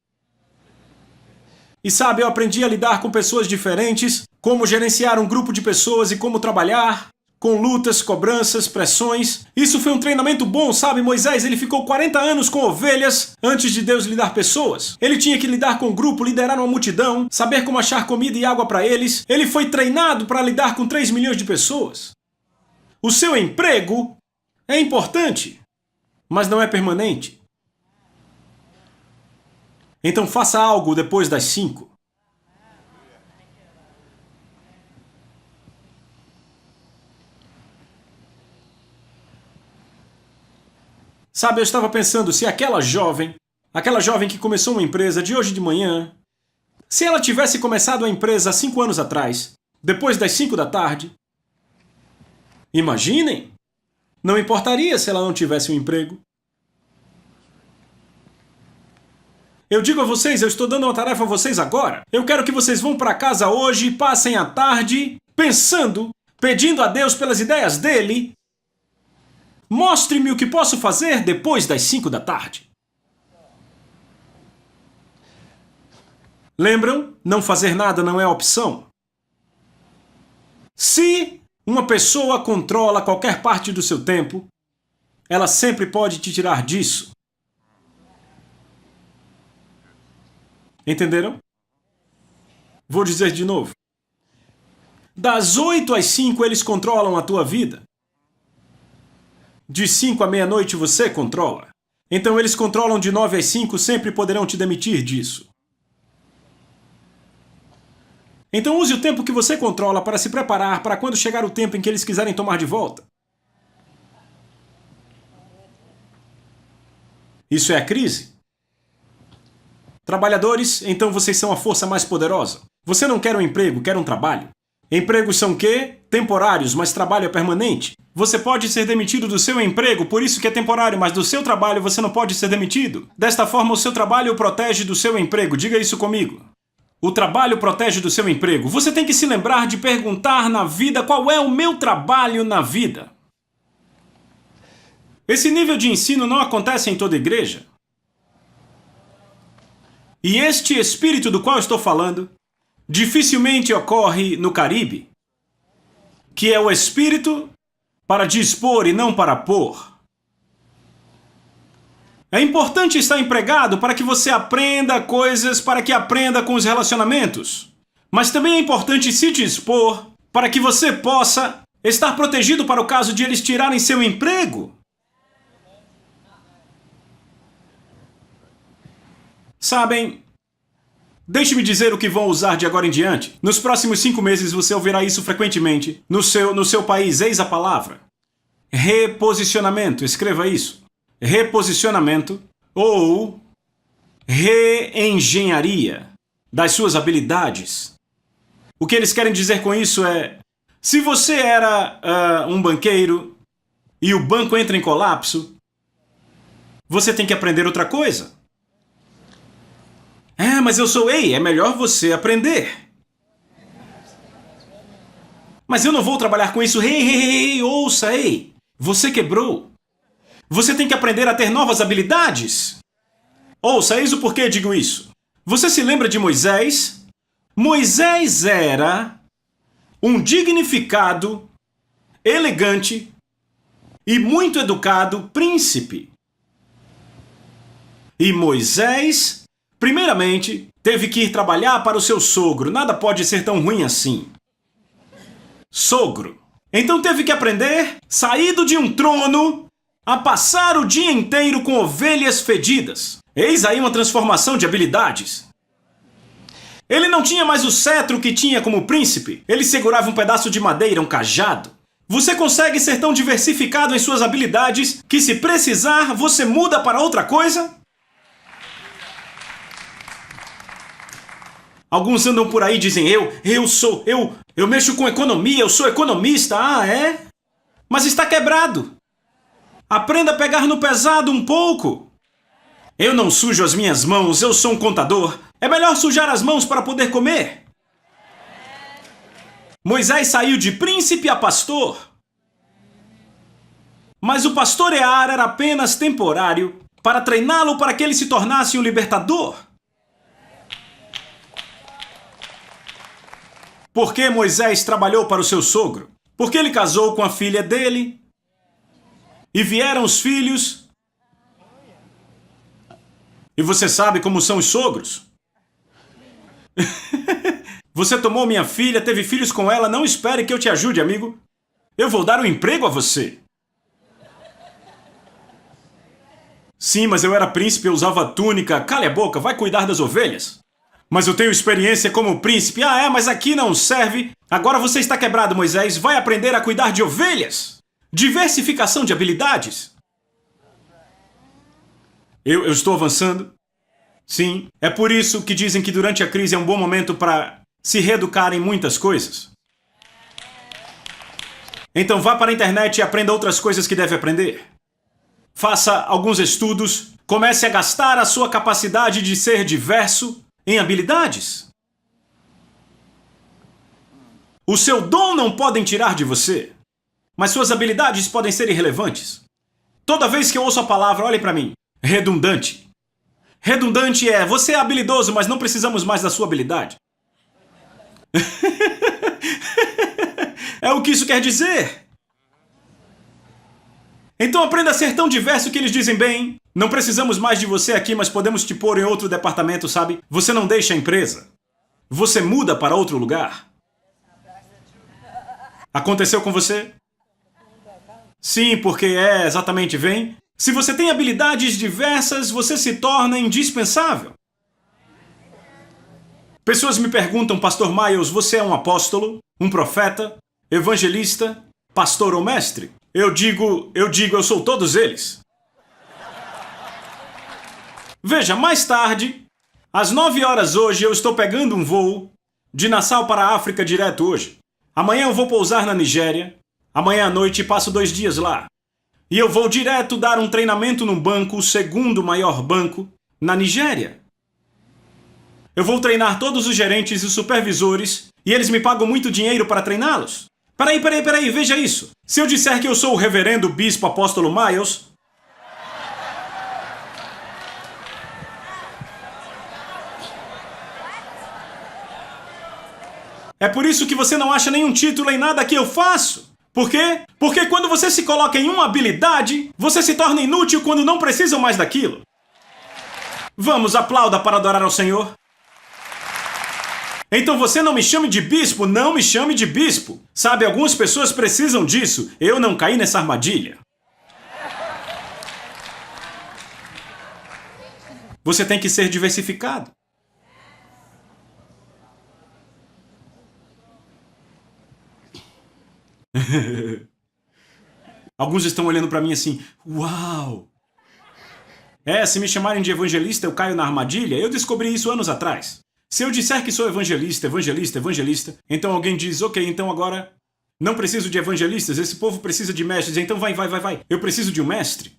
E sabe, eu aprendi a lidar com pessoas diferentes, como gerenciar um grupo de pessoas e como trabalhar, com lutas, cobranças, pressões. Isso foi um treinamento bom, sabe? Moisés, ele ficou 40 anos com ovelhas antes de Deus lhe dar pessoas. Ele tinha que lidar com um grupo, liderar uma multidão, saber como achar comida e água para eles. Ele foi treinado para lidar com 3 milhões de pessoas. O seu emprego é importante, mas não é permanente. Então faça algo depois das 5. Sabe, eu estava pensando se aquela jovem que começou uma empresa de hoje de manhã, se ela tivesse começado a empresa há 5 anos atrás, depois das 5 da tarde, imaginem, não importaria se ela não tivesse um emprego. Eu digo a vocês, eu estou dando uma tarefa a vocês agora. Eu quero que vocês vão para casa hoje e passem a tarde pensando, pedindo a Deus pelas ideias dele. Mostre-me o que posso fazer depois das 5 da tarde. Lembram? Não fazer nada não é opção. Se uma pessoa controla qualquer parte do seu tempo, ela sempre pode te tirar disso. Entenderam? Vou dizer de novo. Das 8 às 5 eles controlam a tua vida. De 5 à meia-noite você controla. Então eles controlam de 9 às 5, sempre poderão te demitir disso. Então use o tempo que você controla para se preparar para quando chegar o tempo em que eles quiserem tomar de volta. Isso é a crise. Trabalhadores, então vocês são a força mais poderosa. Você não quer um emprego, quer um trabalho. Empregos são o quê? Temporários, mas trabalho é permanente. Você pode ser demitido do seu emprego, por isso que é temporário, mas do seu trabalho você não pode ser demitido. Desta forma, o seu trabalho o protege do seu emprego. Diga isso comigo. O trabalho protege do seu emprego. Você tem que se lembrar de perguntar na vida qual é o meu trabalho na vida. Esse nível de ensino não acontece em toda igreja. E este espírito do qual estou falando dificilmente ocorre no Caribe, que é o espírito para dispor e não para pôr. É importante estar empregado para que você aprenda coisas, para que aprenda com os relacionamentos. Mas também é importante se dispor para que você possa estar protegido para o caso de eles tirarem seu emprego. Sabem, deixe-me dizer o que vão usar de agora em diante. Nos próximos 5 meses você ouvirá isso frequentemente no seu país. Eis a palavra. Reposicionamento. Escreva isso. Reposicionamento ou reengenharia das suas habilidades. O que eles querem dizer com isso é: se você era um banqueiro e o banco entra em colapso, você tem que aprender outra coisa. Mas eu sou é melhor você aprender. Mas eu não vou trabalhar com isso. Ouça, você quebrou. Você tem que aprender a ter novas habilidades. Ouça, eis o porquê digo isso. Você se lembra de Moisés? Moisés era um dignificado, elegante e muito educado príncipe. E Moisés, primeiramente, teve que ir trabalhar para o seu sogro. Nada pode ser tão ruim assim. Sogro. Então teve que aprender, saído de um trono, a passar o dia inteiro com ovelhas fedidas. Eis aí uma transformação de habilidades. Ele não tinha mais o cetro que tinha como príncipe. Ele segurava um pedaço de madeira, um cajado. Você consegue ser tão diversificado em suas habilidades que, se precisar, você muda para outra coisa? Alguns andam por aí e dizem, eu mexo com economia, eu sou economista. Ah, é? Mas está quebrado. Aprenda a pegar no pesado um pouco. Eu não sujo as minhas mãos, eu sou um contador. É melhor sujar as mãos para poder comer. Moisés saiu de príncipe a pastor. Mas o pastorear era apenas temporário para treiná-lo para que ele se tornasse um libertador. Por que Moisés trabalhou para o seu sogro? Porque ele casou com a filha dele. E vieram os filhos. E você sabe como são os sogros? Você tomou minha filha, teve filhos com ela, não espere que eu te ajude, amigo. Eu vou dar um emprego a você. Sim, mas eu era príncipe, eu usava túnica. Cale a boca, vai cuidar das ovelhas. Mas eu tenho experiência como príncipe. Ah, é, mas aqui não serve. Agora você está quebrado, Moisés. Vai aprender a cuidar de ovelhas. Diversificação de habilidades. Eu estou avançando. Sim, é por isso que dizem que durante a crise é um bom momento para se reeducar em muitas coisas. Então vá para a internet e aprenda outras coisas que deve aprender. Faça alguns estudos. Comece a gastar a sua capacidade de ser diverso em habilidades. O seu dom não podem tirar de você, mas suas habilidades podem ser irrelevantes. Toda vez que eu ouço a palavra, olhe para mim, redundante. Redundante é, você é habilidoso, mas não precisamos mais da sua habilidade. É o que isso quer dizer. Então aprenda a ser tão diverso que eles dizem, bem, não precisamos mais de você aqui, mas podemos te pôr em outro departamento, sabe? Você não deixa a empresa. Você muda para outro lugar. Aconteceu com você? Sim, porque exatamente, vem. Se você tem habilidades diversas, você se torna indispensável. Pessoas me perguntam, Pastor Miles, você é um apóstolo, um profeta, evangelista, pastor ou mestre? Eu digo, eu sou todos eles. Veja, mais tarde, às 9 horas hoje, eu estou pegando um voo de Nassau para a África direto hoje. Amanhã eu vou pousar na Nigéria. Amanhã à noite passo 2 dias lá. E eu vou direto dar um treinamento num banco, o segundo maior banco, na Nigéria. Eu vou treinar todos os gerentes e supervisores e eles me pagam muito dinheiro para treiná-los. Peraí, veja isso. Se eu disser que eu sou o reverendo bispo apóstolo Miles... É por isso que você não acha nenhum título em nada que eu faço. Por quê? Porque quando você se coloca em uma habilidade, você se torna inútil quando não precisam mais daquilo. Vamos, aplauda para adorar ao Senhor. Então você não me chame de bispo, não me chame de bispo. Sabe, algumas pessoas precisam disso. Eu não caí nessa armadilha. Você tem que ser diversificado. Alguns estão olhando para mim assim, uau! Se me chamarem de evangelista, eu caio na armadilha? Eu descobri isso anos atrás. Se eu disser que sou evangelista, então alguém diz, ok, então agora não preciso de evangelistas, esse povo precisa de mestres, então vai. Eu preciso de um mestre.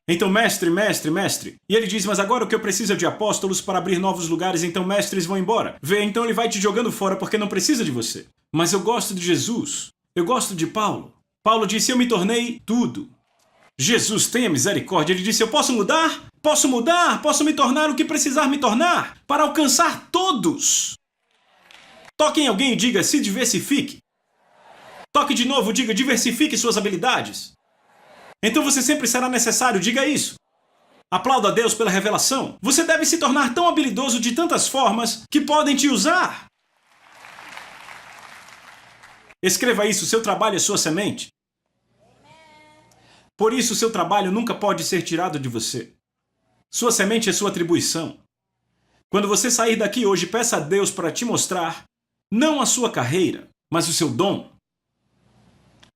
Então mestre. E ele diz, mas agora o que eu preciso é de apóstolos para abrir novos lugares, então mestres vão embora. Vê, então ele vai te jogando fora porque não precisa de você. Mas eu gosto de Jesus. Eu gosto de Paulo. Paulo disse, eu me tornei tudo. Jesus, tenha misericórdia. Ele disse, eu posso mudar? Posso me tornar o que precisar me tornar para alcançar todos. Toque em alguém e diga, se diversifique. Toque de novo, diga, diversifique suas habilidades. Então você sempre será necessário, diga isso. Aplauda a Deus pela revelação. Você deve se tornar tão habilidoso de tantas formas que podem te usar. Escreva isso, seu trabalho é sua semente. Por isso, seu trabalho nunca pode ser tirado de você. Sua semente é sua atribuição. Quando você sair daqui hoje, peça a Deus para te mostrar, não a sua carreira, mas o seu dom.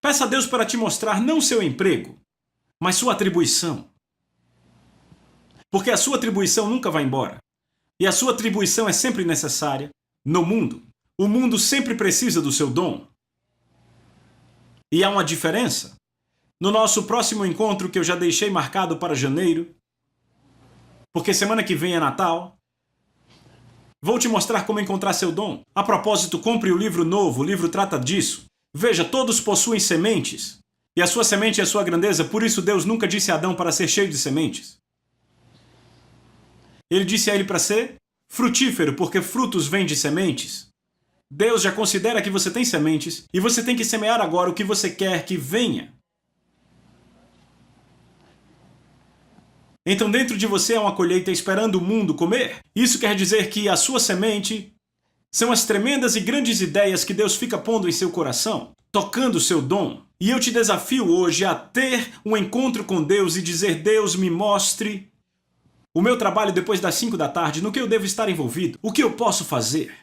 Peça a Deus para te mostrar não seu emprego, mas sua atribuição. Porque a sua atribuição nunca vai embora. E a sua atribuição é sempre necessária no mundo. O mundo sempre precisa do seu dom. E há uma diferença. No nosso próximo encontro, que eu já deixei marcado para janeiro, porque semana que vem é Natal, vou te mostrar como encontrar seu dom. A propósito, compre o livro novo, o livro trata disso. Veja, todos possuem sementes. E a sua semente é a sua grandeza, por isso Deus nunca disse a Adão para ser cheio de sementes. Ele disse a ele para ser frutífero, porque frutos vêm de sementes. Deus já considera que você tem sementes e você tem que semear agora o que você quer que venha. Então dentro de você há uma colheita esperando o mundo comer. Isso quer dizer que a sua semente são as tremendas e grandes ideias que Deus fica pondo em seu coração, tocando o seu dom. E eu te desafio hoje a ter um encontro com Deus e dizer: Deus, me mostre o meu trabalho depois das 5 da tarde, no que eu devo estar envolvido, o que eu posso fazer.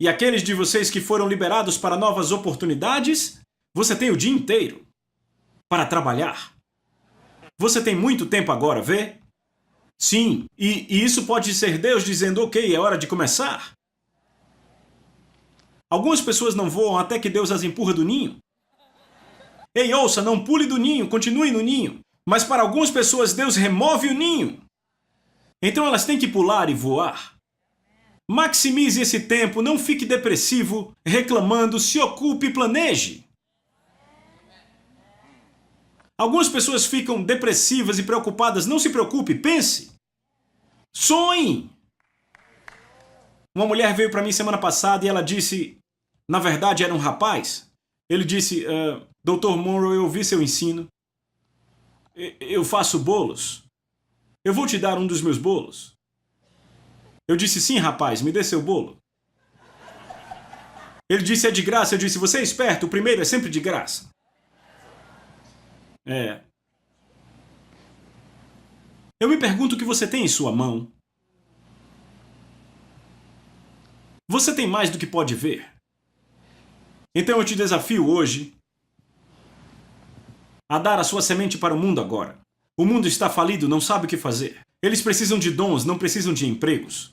E aqueles de vocês que foram liberados para novas oportunidades, você tem o dia inteiro para trabalhar. Você tem muito tempo agora, vê? Sim, e isso pode ser Deus dizendo: ok, é hora de começar. Algumas pessoas não voam até que Deus as empurra do ninho. Ei, ouça, não pule do ninho, continue no ninho. Mas para algumas pessoas Deus remove o ninho. Então elas têm que pular e voar. Maximize esse tempo, não fique depressivo, reclamando, se ocupe e planeje. Algumas pessoas ficam depressivas e preocupadas, não se preocupe, pense. Sonhe. Uma mulher veio para mim semana passada e ela disse, na verdade era um rapaz, ele disse: Dr. Monroe, eu ouvi seu ensino. Eu faço bolos. Eu vou te dar um dos meus bolos. Eu disse: sim, rapaz, me dê seu bolo. Ele disse: é de graça. Eu disse: você é esperto, o primeiro é sempre de graça. Eu me pergunto o que você tem em sua mão. Você tem mais do que pode ver. Então eu te desafio hoje a dar a sua semente para o mundo agora. O mundo está falido, não sabe o que fazer. Eles precisam de dons, não precisam de empregos.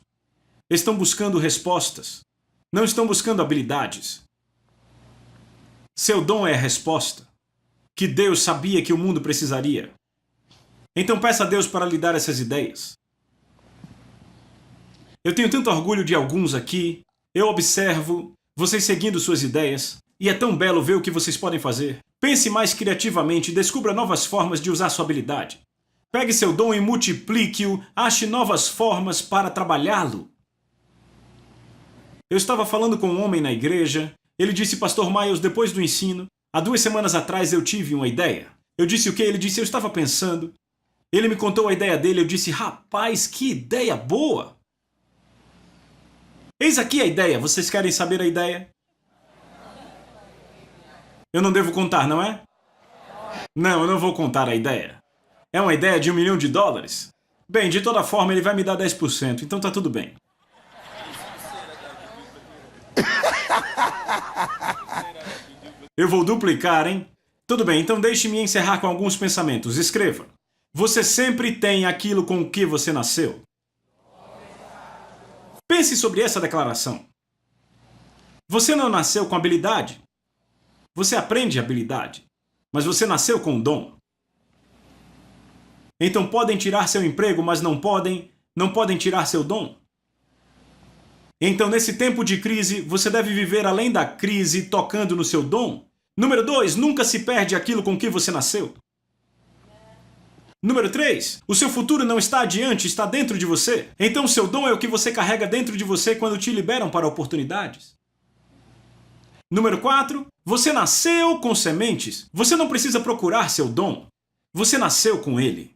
Estão buscando respostas. Não estão buscando habilidades. Seu dom é a resposta que Deus sabia que o mundo precisaria. Então peça a Deus para lhe dar essas ideias. Eu tenho tanto orgulho de alguns aqui. Eu observo vocês seguindo suas ideias. E é tão belo ver o que vocês podem fazer. Pense mais criativamente e descubra novas formas de usar sua habilidade. Pegue seu dom e multiplique-o. Ache novas formas para trabalhá-lo. Eu estava falando com um homem na igreja. Ele disse: Pastor Miles, depois do ensino, há 2 semanas atrás eu tive uma ideia. Eu disse: o quê? Ele disse: eu estava pensando. Ele me contou a ideia dele. Eu disse: rapaz, que ideia boa! Eis aqui a ideia. Vocês querem saber a ideia? Eu não devo contar, não é? Não, eu não vou contar a ideia. É uma ideia de $1 milhão. Bem, de toda forma, ele vai me dar 10%, então tá tudo bem. Eu vou duplicar, hein? Tudo bem, então deixe-me encerrar com alguns pensamentos. Escreva. Você sempre tem aquilo com o que você nasceu. Pense sobre essa declaração. Você não nasceu com habilidade. Você aprende habilidade, mas você nasceu com um dom. Então podem tirar seu emprego, mas não podem tirar seu dom. Então nesse tempo de crise, você deve viver além da crise, tocando no seu dom. Número 2, nunca se perde aquilo com que você nasceu. Número 3, o seu futuro não está adiante, está dentro de você. Então o seu dom é o que você carrega dentro de você quando te liberam para oportunidades. Número 4, você nasceu com sementes. Você não precisa procurar seu dom. Você nasceu com ele.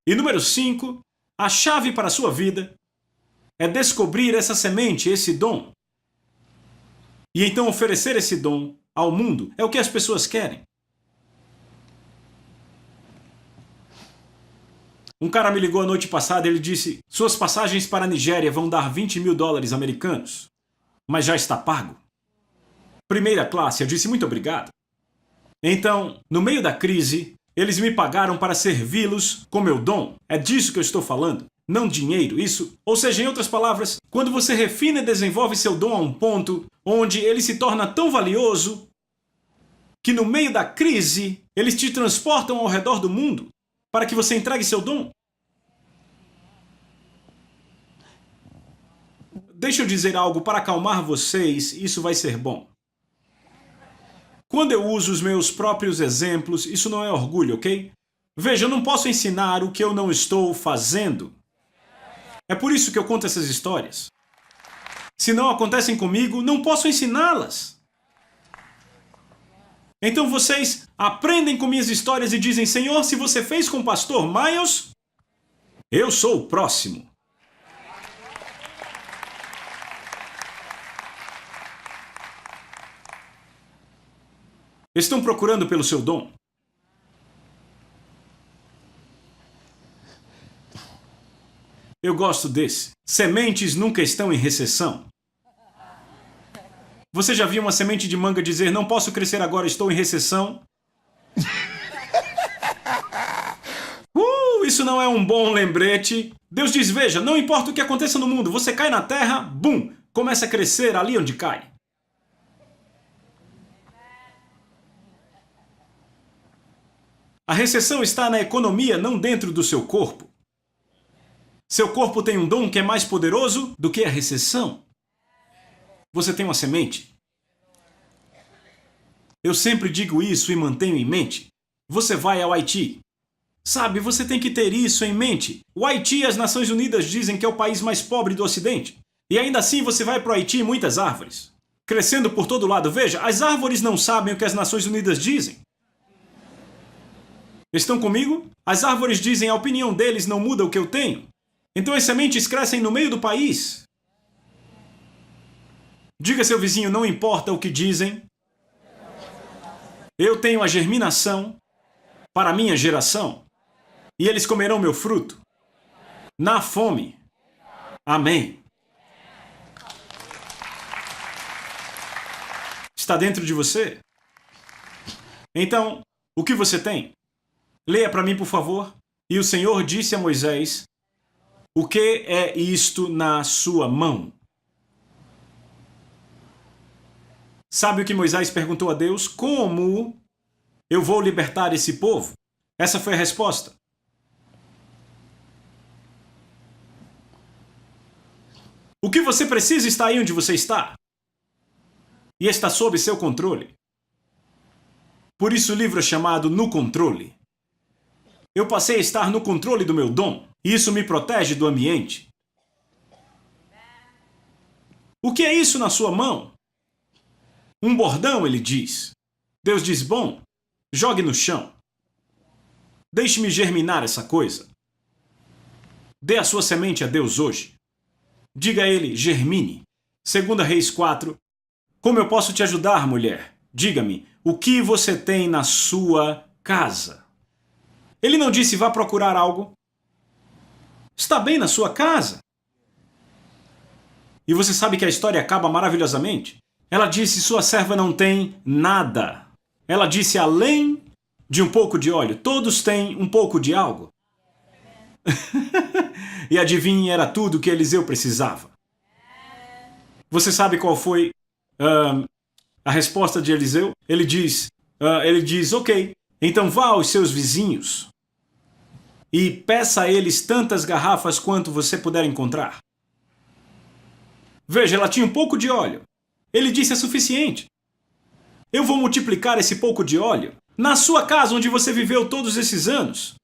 E número 5, a chave para a sua vida é descobrir essa semente, esse dom. E então oferecer esse dom ao mundo é o que as pessoas querem. Um cara me ligou a noite passada e ele disse: suas passagens para a Nigéria vão dar $20 mil americanos. Mas já está pago. Primeira classe, eu disse: muito obrigado. Então, no meio da crise, eles me pagaram para servi-los com meu dom. É disso que eu estou falando. não dinheiro. Isso, ou seja, em outras palavras, quando você refina e desenvolve seu dom a um ponto onde ele se torna tão valioso que no meio da crise eles te transportam ao redor do mundo para que você entregue seu dom. Deixa eu dizer algo para acalmar vocês, isso vai ser bom. Quando eu uso os meus próprios exemplos, isso não é orgulho, ok? Veja, eu não posso ensinar o que eu não estou fazendo. É por isso que eu conto essas histórias. Se não acontecem comigo, não posso ensiná-las. Então vocês aprendem com minhas histórias e dizem: Senhor, se você fez com o pastor Miles, eu sou o próximo. Estão procurando pelo seu dom? Eu gosto desse. Sementes nunca estão em recessão. Você já viu uma semente de manga dizer: não posso crescer agora, estou em recessão? Isso não é um bom lembrete. Deus diz: veja, não importa o que aconteça no mundo, você cai na terra, bum, começa a crescer ali onde cai. A recessão está na economia, não dentro do seu corpo. Seu corpo tem um dom que é mais poderoso do que a recessão. Você tem uma semente. Eu sempre digo isso e mantenho em mente. Você vai ao Haiti. Sabe, você tem que ter isso em mente. O Haiti, as Nações Unidas dizem que é o país mais pobre do Ocidente. E ainda assim você vai para o Haiti e muitas árvores. Crescendo por todo lado. Veja, as árvores não sabem o que as Nações Unidas dizem. Estão comigo? As árvores dizem: a opinião deles não muda o que eu tenho. Então as sementes crescem no meio do país. Diga a seu vizinho: não importa o que dizem. Eu tenho a germinação para a minha geração. E eles comerão meu fruto na fome. Amém. Está dentro de você? Então, o que você tem? Leia para mim, por favor. E o Senhor disse a Moisés: o que é isto na sua mão? Sabe o que Moisés perguntou a Deus? Como eu vou libertar esse povo? Essa foi a resposta. O que você precisa está aí onde você está. E está sob seu controle. Por isso o livro é chamado No Controle. Eu passei a estar no controle do meu dom. E isso me protege do ambiente. O que é isso na sua mão? Um bordão, ele diz. Deus diz: bom, jogue no chão. Deixe-me germinar essa coisa. Dê a sua semente a Deus hoje. Diga a ele: germine. 2 Reis 4. Como eu posso te ajudar, mulher? Diga-me, o que você tem na sua casa? Ele não disse: vá procurar algo. Está bem na sua casa. E você sabe que a história acaba maravilhosamente. Ela disse: sua serva não tem nada. Ela disse: além de um pouco de óleo, todos têm um pouco de algo. E adivinhe, era tudo que Eliseu precisava. Você sabe qual foi a resposta de Eliseu? Ele diz, ok, então vá aos seus vizinhos e peça a eles tantas garrafas quanto você puder encontrar. Veja, ela tinha um pouco de óleo. Ele disse: é suficiente. Eu vou multiplicar esse pouco de óleo na sua casa onde você viveu todos esses anos.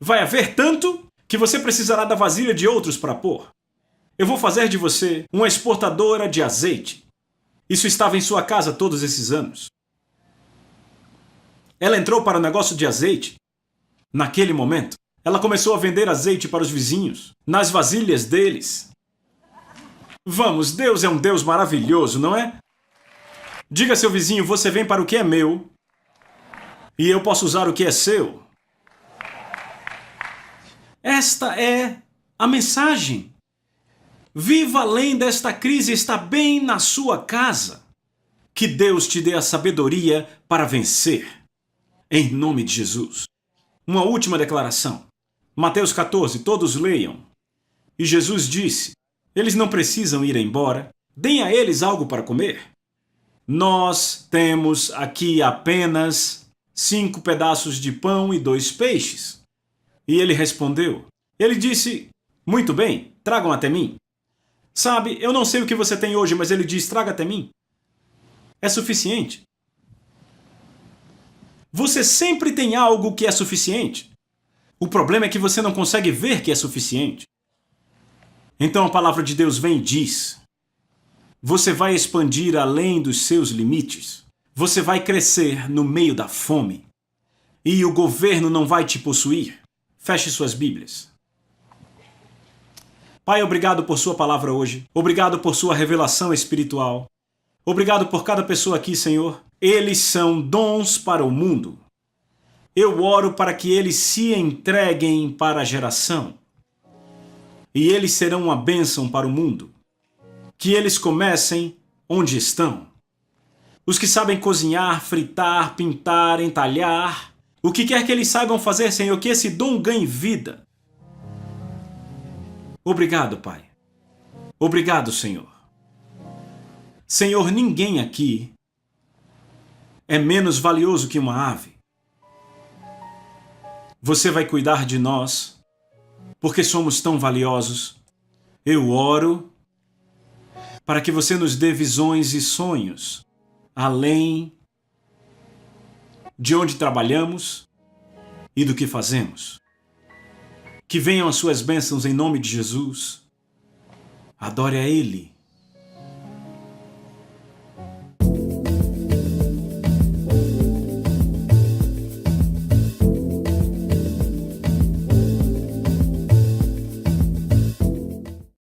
Vai haver tanto que você precisará da vasilha de outros para pôr. Eu vou fazer de você uma exportadora de azeite. Isso estava em sua casa todos esses anos. Ela entrou para o negócio de azeite. Naquele momento, ela começou a vender azeite para os vizinhos, nas vasilhas deles. Vamos, Deus é um Deus maravilhoso, não é? Diga a seu vizinho: você vem para o que é meu e eu posso usar o que é seu. Esta é a mensagem. Viva além desta crise, está bem na sua casa. Que Deus te dê a sabedoria para vencer. Em nome de Jesus. Uma última declaração. Mateus 14, todos leiam. E Jesus disse: eles não precisam ir embora, deem a eles algo para comer. Nós temos aqui apenas 5 pedaços de pão e 2 peixes. E ele respondeu. Ele disse: muito bem, tragam até mim. Sabe, eu não sei o que você tem hoje, mas ele diz: traga até mim. É suficiente. Você sempre tem algo que é suficiente. O problema é que você não consegue ver que é suficiente. Então a palavra de Deus vem e diz: você vai expandir além dos seus limites. Você vai crescer no meio da fome. E o governo não vai te possuir. Feche suas Bíblias. Pai, obrigado por sua palavra hoje. Obrigado por sua revelação espiritual. Obrigado por cada pessoa aqui, Senhor. Eles são dons para o mundo. Eu oro para que eles se entreguem para a geração. E eles serão uma bênção para o mundo. Que eles comecem onde estão. Os que sabem cozinhar, fritar, pintar, entalhar, o que quer que eles saibam fazer, Senhor, que esse dom ganhe vida. Obrigado, Pai. Obrigado, Senhor. Senhor, ninguém aqui é menos valioso que uma ave. Você vai cuidar de nós, porque somos tão valiosos. Eu oro para que você nos dê visões e sonhos, além de onde trabalhamos e do que fazemos. Que venham as suas bênçãos em nome de Jesus. Adore a Ele.